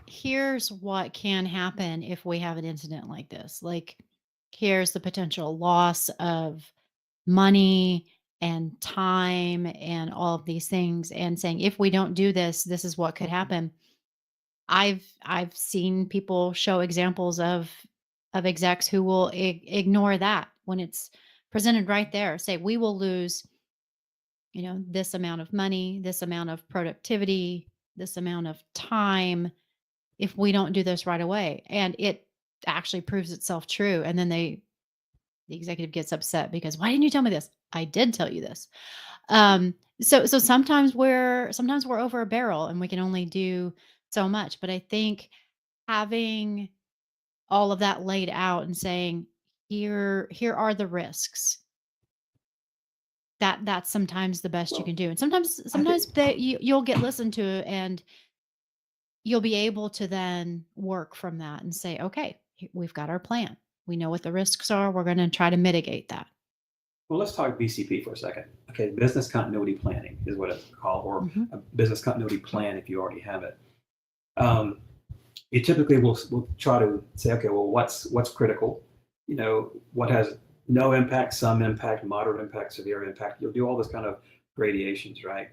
here's what can happen if we have an incident like this. Like, here's the potential loss of money and time and all of these things, and saying, if we don't do this, this is what could happen. I've seen people show examples of execs who will ignore that when it's presented right there. Say, we will lose, this amount of money, this amount of productivity, this amount of time if we don't do this right away. And it actually proves itself true. And then the executive gets upset because, why didn't you tell me this? I did tell you this. So sometimes we're over a barrel and we can only do so much. But I think having all of that laid out and saying, here are the risks, that's sometimes the best you can Well, do. And sometimes I think sometimes that you'll get listened to, and you'll be able to then work from that and say, okay, we've got our plan. We know what the risks are. We're going to try to mitigate that. well, let's talk BCP for a second. Okay, business continuity planning is what it's called, or Hmm. a business continuity plan if you already have it. Um, you typically will try to say, okay, well, what's critical? What has no impact, some impact, moderate impact, severe impact. You'll do all this kind of gradations, right?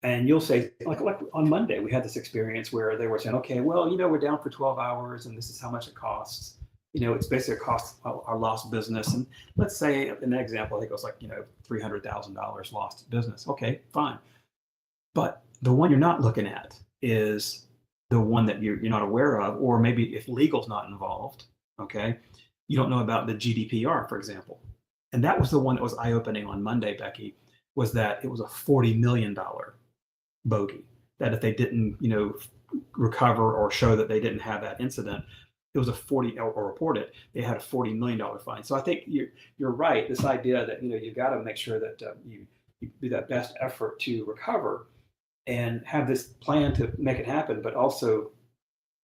And you'll say, like on Monday, we had this experience where they were saying, okay, well, we're down for 12 hours, and this is how much it costs. It's basically a cost our lost business. And let's say in that example, I think it was like $300,000 lost business. Okay, fine. But the one you're not looking at is the one that you're not aware of, or maybe if legal's not involved, okay, you don't know about the GDPR, for example. And that was the one that was eye-opening on Monday, Becky, was that it was a $40 million bogey. That if they didn't, recover or show that they didn't have that incident, it was a 40 or report it, they had a $40 million fine. So I think you're right. This idea that you've got to make sure that you do that best effort to recover and have this plan to make it happen, but also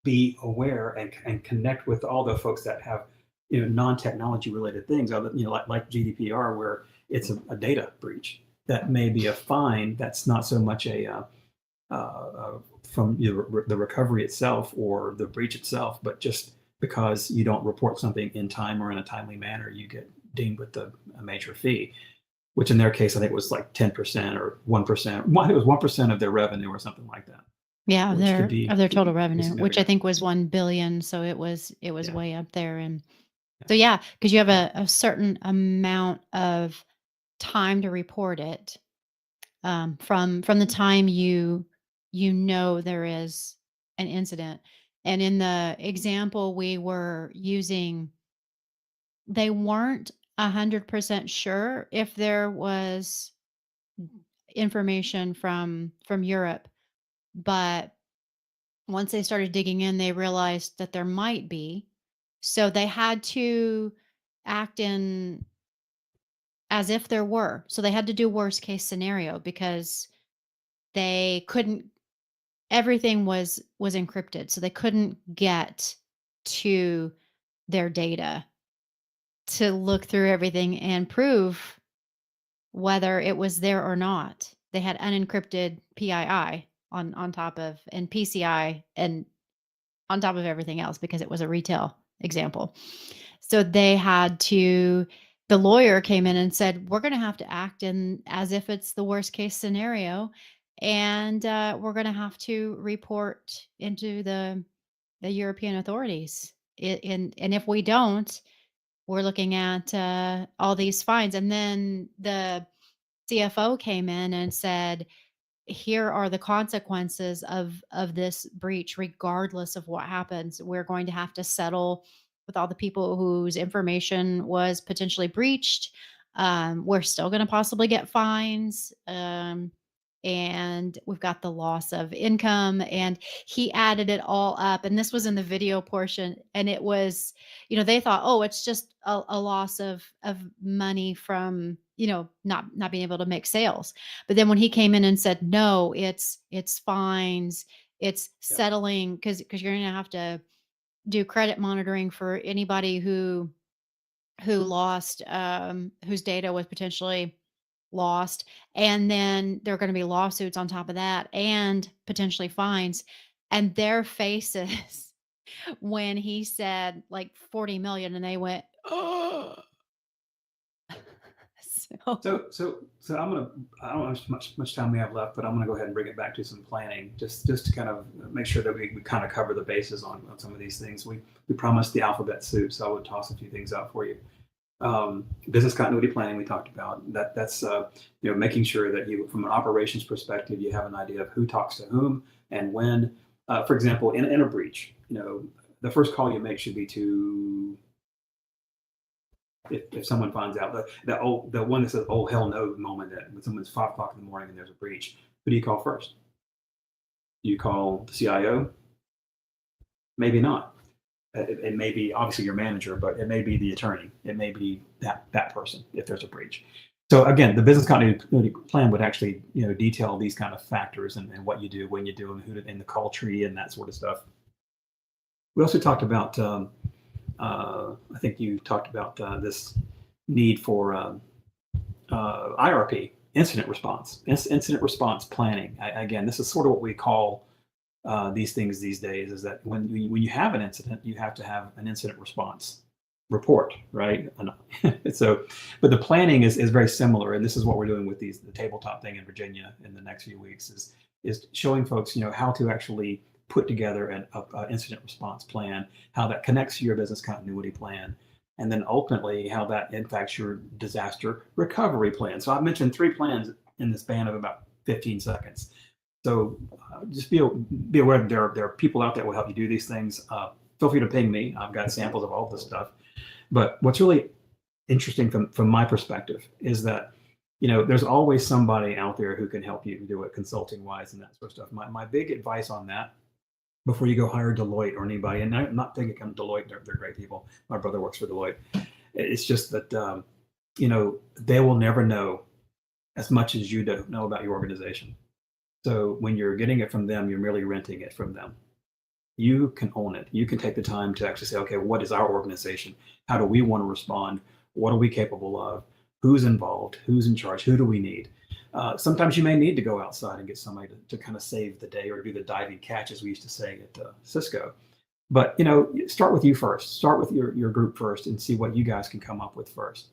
be aware and connect with all the folks that have non-technology related things, other like GDPR, where it's a data breach that may be a fine. That's not so much from the recovery itself or the breach itself, but just because you don't report something in time or in a timely manner, you get deemed with a major fee, which in their case, I think was like 10% or 1%. Well, I think it was 1% of their revenue or something like that, Yeah, of which could their total be revenue, which I significant. think was 1 billion. So it was Yeah. way up there. And Yeah. so, yeah, because you have a certain amount of time to report it, from the time there is an incident. And in the example we were using, they weren't 100% sure if there was information from Europe, but once they started digging in, they realized that there might be. So they had to act in as if there were. So they had to do worst case scenario because they couldn't, everything was encrypted. So they couldn't get to their data to look through everything and prove whether it was there or not. They had unencrypted PII on top of, and PCI, and on top of everything else, because it was a retail example. So the lawyer came in and said, we're going to have to act in as if it's the worst case scenario. And we're going to have to report into the European authorities. And if we don't, we're looking at all these fines. And then the CFO came in and said, here are the consequences of this breach. Regardless of what happens, we're going to have to settle with all the people whose information was potentially breached. We're still going to possibly get fines. And we've got the loss of income. And he added it all up. And this was in the video portion. And it was, they thought, oh, it's just a loss of money from, not being able to make sales. But then when he came in and said, no, it's fines, it's Yeah. settling, because you're going to have to do credit monitoring for anybody who lost, whose data was potentially lost. And then there are going to be lawsuits on top of that and potentially fines. And their faces when he said like 40 million, and they went, oh. So I don't know how much time we have left, but I'm gonna go ahead and bring it back to some planning, just to kind of make sure that we kind of cover the bases on some of these things. We promised the alphabet soup, so I would toss a few things out for you. Business continuity planning we talked about. That's making sure that you, from an operations perspective, you have an idea of who talks to whom and when. For example, in a breach, the first call you make should be to, if someone finds out the one that says "oh hell no" moment, that when someone's 5 o'clock in the morning and there's a breach, who do you call first? Do you call the CIO? Maybe not. It may be obviously your manager, but it may be the attorney. It may be that person if there's a breach. So again, the business continuity plan would actually detail these kind of factors and what you do, when you do, and who in the call tree and that sort of stuff. We also talked about. I think you talked about this need for IRP, incident response, incident response planning. Again, this is sort of what we call these things these days. Is that when you have an incident, you have to have an incident response report, right? So, but the planning is very similar, and this is what we're doing with the tabletop thing in Virginia in the next few weeks. Is showing folks how to actually put together an incident response plan, how that connects to your business continuity plan, and then ultimately how that impacts your disaster recovery plan. So I've mentioned 3 plans in the span of about 15 seconds. So just be aware that there are people out there who will help you do these things. Feel free to ping me. I've got samples of all this stuff. But what's really interesting from my perspective is that there's always somebody out there who can help you do it consulting wise and that sort of stuff. My big advice on that, before you go hire Deloitte or anybody, and I'm not thinking of Deloitte, they're great people. My brother works for Deloitte. It's just that, they will never know as much as you know about your organization. So when you're getting it from them, you're merely renting it from them. You can own it. You can take the time to actually say, okay, what is our organization? How do we want to respond? What are we capable of? Who's involved? Who's in charge? Who do we need? Sometimes you may need to go outside and get somebody to kind of save the day or do the diving catch, as we used to say at Cisco. But start with you first. Start with your group first and see what you guys can come up with first,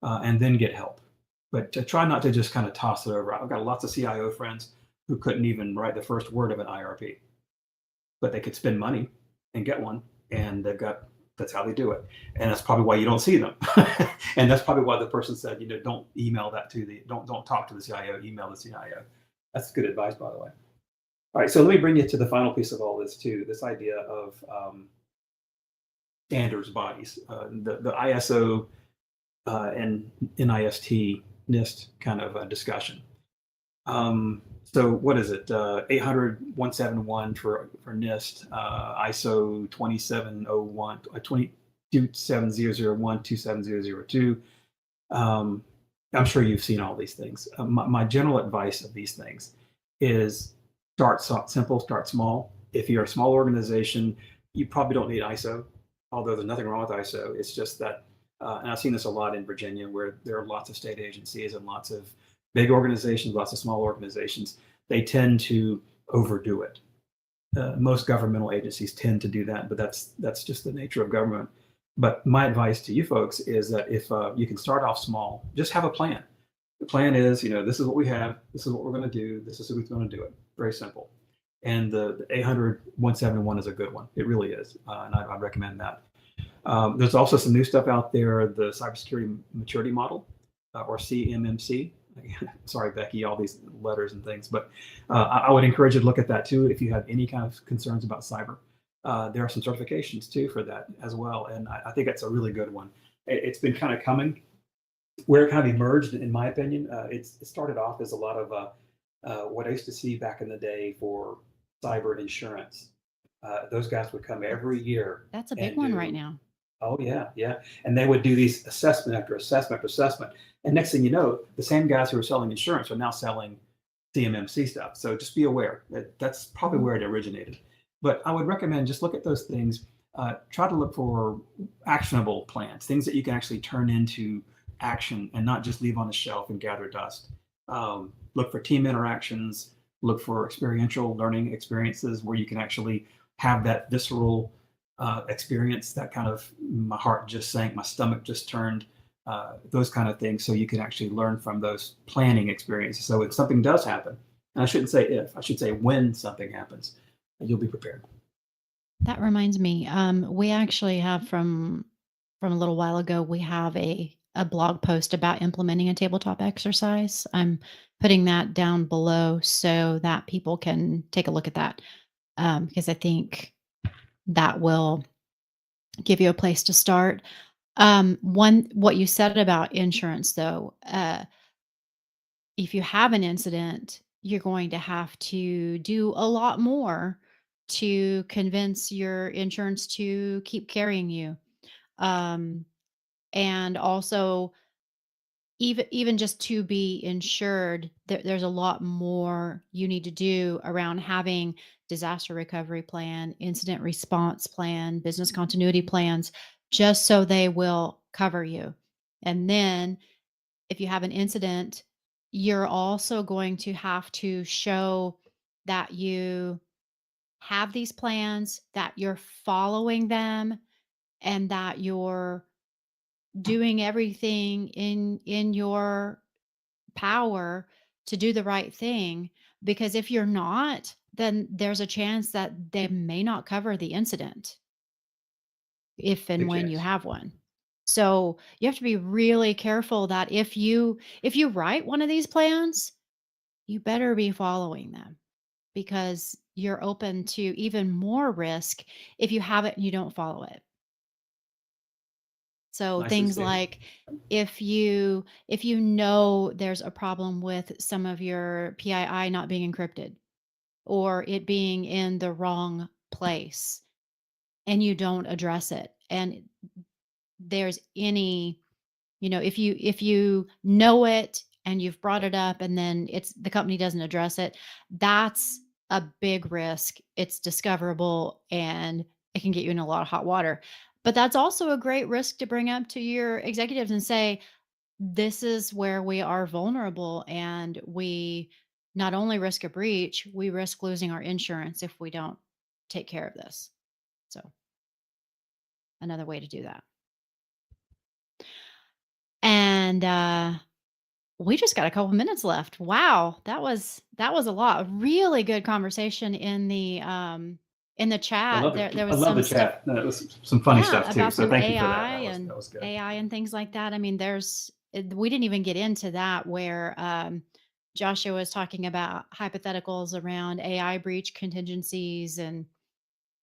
and then get help. But try not to just kind of toss it over. I've got lots of CIO friends who couldn't even write the first word of an IRP, but they could spend money and get one, and that's how they do it. And that's probably why you don't see them. And that's probably why the person said, don't email that don't talk to the CIO, email the CIO. That's good advice, by the way. All right, so let me bring you to the final piece of all this too, this idea of standards bodies, the ISO and NIST, NIST kind of discussion. So what is it? 800-171 for NIST, ISO 27001, 27001, 27002. I'm sure you've seen all these things. My general advice of these things is start simple, start small. If you're a small organization, you probably don't need ISO, although there's nothing wrong with ISO. It's just that, and I've seen this a lot in Virginia, where there are lots of state agencies and lots of big organizations, lots of small organizations. They tend to overdo it. Most governmental agencies tend to do that, but that's just the nature of government. But my advice to you folks is that if you can start off small, just have a plan. The plan is, this is what we have, this is what we're going to do, this is who's going to do it. Very simple. And the 800-171 is a good one. It really is, and I'd recommend that. There's also some new stuff out there, the Cybersecurity Maturity Model, or CMMC. Sorry, Becky, all these letters and things, but I would encourage you to look at that too if you have any kind of concerns about cyber. There are some certifications too for that as well, and I think that's a really good one. It's been kind of coming where it kind of emerged, in my opinion. It started off as a lot of what I used to see back in the day for cyber insurance. Those guys would come every year That's a big and one right do, now. oh yeah, yeah, and they would do these assessment after assessment after assessment, and next thing you know, the same guys who are selling insurance are now selling CMMC stuff. So just be aware that that's probably Mhm. where it originated. But I would recommend just look at those things. Try to look for actionable plans, things that you can actually turn into action and not just leave on the shelf and gather dust. Look for team interactions. Look for experiential learning experiences where you can actually have that visceral experience, that kind of my heart just sank, my stomach just turned, those kind of things. So you can actually learn from those planning experiences. So if something does happen, and I shouldn't say if, I should say when something happens, you'll be prepared. That reminds me, we actually have from a little while ago, we have a blog post about implementing a tabletop exercise. I'm putting that down below so that people can take a look at that, because I think that will give you a place to start. One what you said about insurance though, if you have an incident, you're going to have to do a lot more to convince your insurance to keep carrying you. Um, and also, even just to be insured, there's a lot more you need to do around having disaster recovery plan, incident response plan, business continuity plans, just so they will cover you. And then if you have an incident, you're also going to have to show that you have these plans, that you're following them, and that you're doing everything in your power to do the right thing, because if you're not, then there's a chance that they may not cover the incident if and Big when you chance. have one. So you have to be really careful that if you write one of these plans, you better be following them, because you're open to even more risk if you have it and you don't follow it. So Nicely things stated. like if you know there's a problem with some of your PII not being encrypted or it being in the wrong place and you don't address it, and there's any, if you know it and you've brought it up and then it's the company doesn't address it, that's a big risk. It's discoverable and it can get you in a lot of hot water. But that's also a great risk to bring up to your executives and say, this is where we are vulnerable and we not only risk a breach, we risk losing our insurance if we don't take care of this. So, another way to do that. And we just got a couple minutes left. Wow, that was a lot. A really good conversation in the chat. There I was love some the stuff, chat. It was some funny yeah, stuff too. about So some thank you for that. AI That and was good. AI and things like that. I mean, we didn't even get into that where Joshua was talking about hypotheticals around AI breach contingencies, and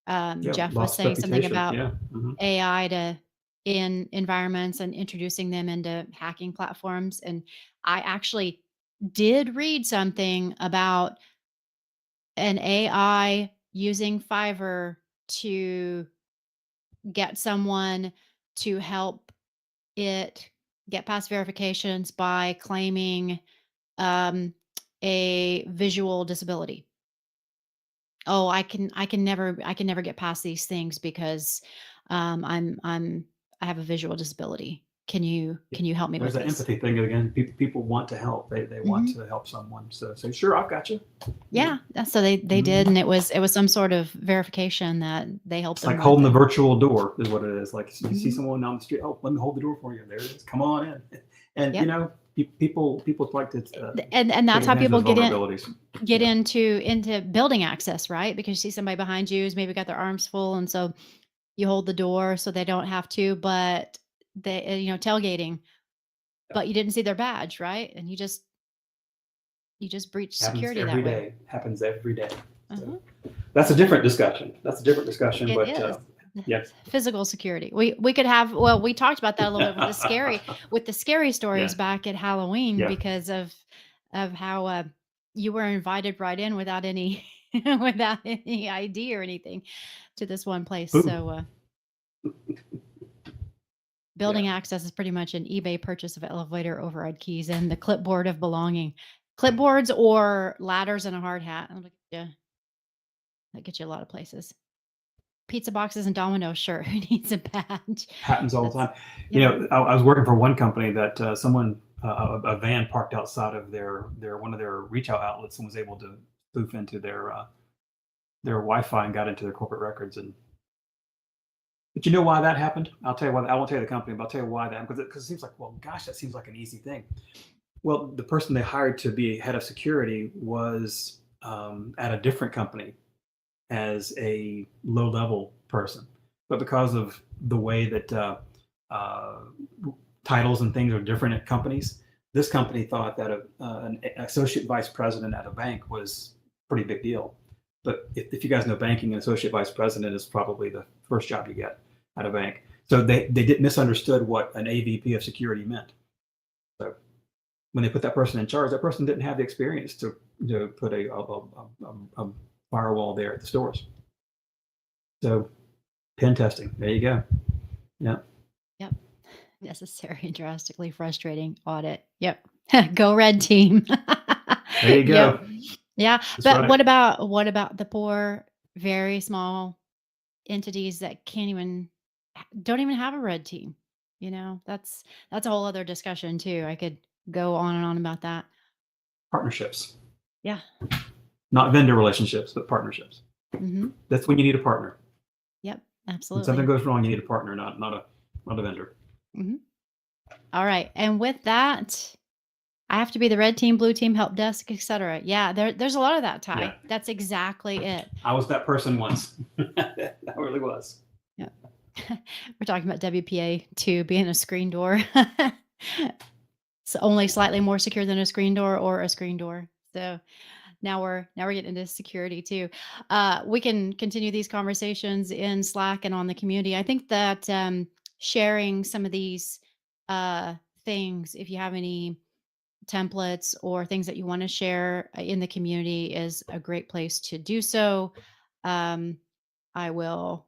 Yeah, Jeff was lost saying something reputation. about Yeah. AI to in environments and introducing them into hacking platforms. And I actually did read something about an AI using Fiverr to get someone to help it get past verifications by claiming um, a visual disability. Oh, I can never get past these things because I have a visual disability. Can you help me There's with that this? empathy thing again. People want to help. They want Mhm. to help someone. So sure, I've got you. You know, Yeah, so they did, Mhm. and it was some sort of verification that they helped It's them like with, holding the and virtual door is what it is. Like you see mhm, someone down the street. Oh, let me hold the door for you. There it is. Come on in. And yep, people like to and take that's how advantage people of those get in vulnerabilities. get Yeah, into building access, right? Because you see somebody behind you who's maybe got their arms full, and so you hold the door so they don't have to, but tailgating, yeah, but you didn't see their badge, right? And you just You just breach Happens security that every way. day. Happens every day. So Uh-huh. that's a different discussion. That's a different discussion. It But is. yeah. Physical security. We could have, well, we talked about that a little bit with the scary Yeah. stories back at Halloween Yeah. because of how you were invited right in without any without any ID or anything to this one place. Ooh. So Yeah. building access is pretty much an eBay purchase of elevator override keys and the clipboard of belonging. Clipboards or ladders and a hard hat. I'm like, yeah, that gets you a lot of places. Pizza boxes and Domino's, sure. Who needs a badge? Happens all the That's time. yeah. I was working for one company that someone a van parked outside of their one of their retail outlets and was able to spoof into their Wi-Fi and got into their corporate records. And but you know why that happened? I'll tell you why. I won't tell you the company, but I'll tell you why that, because it seems like, well, gosh, that seems like an easy thing. Well, the person they hired to be head of security was at a different company as a low level person. But because of the way that uh, titles and things are different at companies, this company thought that an associate vice president at a bank was a pretty big deal. But if you guys know banking, an associate vice president is probably the first job you get at a bank. So they did misunderstood what an AVP of security meant. So when they put that person in charge, that person didn't have the experience to put a firewall there at the stores. So pen testing, there you go. Yeah. Yep. Necessary and drastically frustrating audit. Yep. Go red team. There you Yep. go. Yeah. That's But right. what about the poor, very small entities that don't even have a red team? That's a whole other discussion too. I could go on and on about that. Partnerships, Yeah. not vendor relationships, but partnerships. Hmm. That's when you need a partner. Yep. When something Absolutely. goes wrong, you need a partner, not a vendor. Hmm. All right. And with that, I have to be the red team, blue team, help desk, etc. Yeah, there's a lot of that, Yeah. Ty. That's exactly it. I was that person once. I really was. Yeah. We're talking about WPA 2 being a screen door. It's only slightly more secure than a screen door or a screen door. So now we're getting into security too. We can continue these conversations in Slack and on the community. I think that sharing some of these uh, things, if you have any templates or things that you want to share in the community, is a great place to do so. Um, I will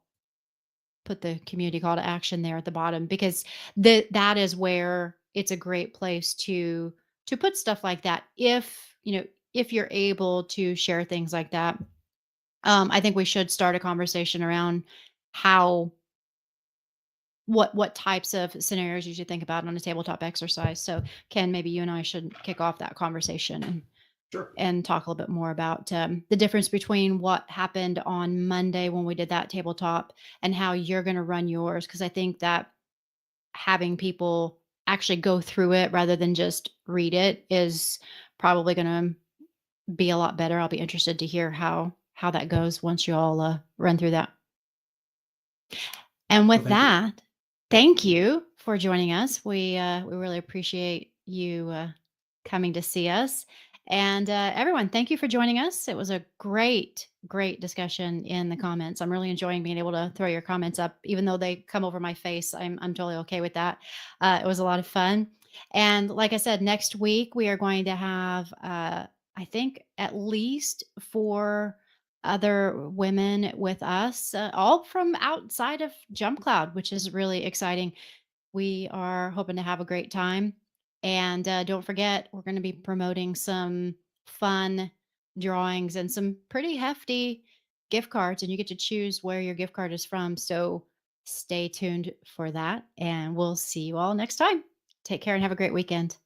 put the community call to action there at the bottom because that is where it's a great place to put stuff like that if you're able to share things like that. I think we should start a conversation around how what types of scenarios you should think about on a tabletop exercise. So Ken, maybe you and I should kick off that conversation Sure. and talk a little bit more about the difference between what happened on Monday when we did that tabletop and how you're going to run yours. Because I think that having people actually go through it rather than just read it is probably going to be a lot better. I'll be interested to hear how that goes once you all run through that. And Well, with thank you. that, thank you for joining us. We really appreciate you coming to see us. And everyone, thank you for joining us. It was a great discussion in the comments. I'm really enjoying being able to throw your comments up, even though they come over my face. I'm totally okay with that. It was a lot of fun. And like I said, next week we are going to have, I think, at least 4 other women with us, all from outside of Jump Cloud, which is really exciting. We are hoping to have a great time. And don't forget, we're going to be promoting some fun drawings and some pretty hefty gift cards, and you get to choose where your gift card is from. So stay tuned for that, and we'll see you all next time. Take care and have a great weekend.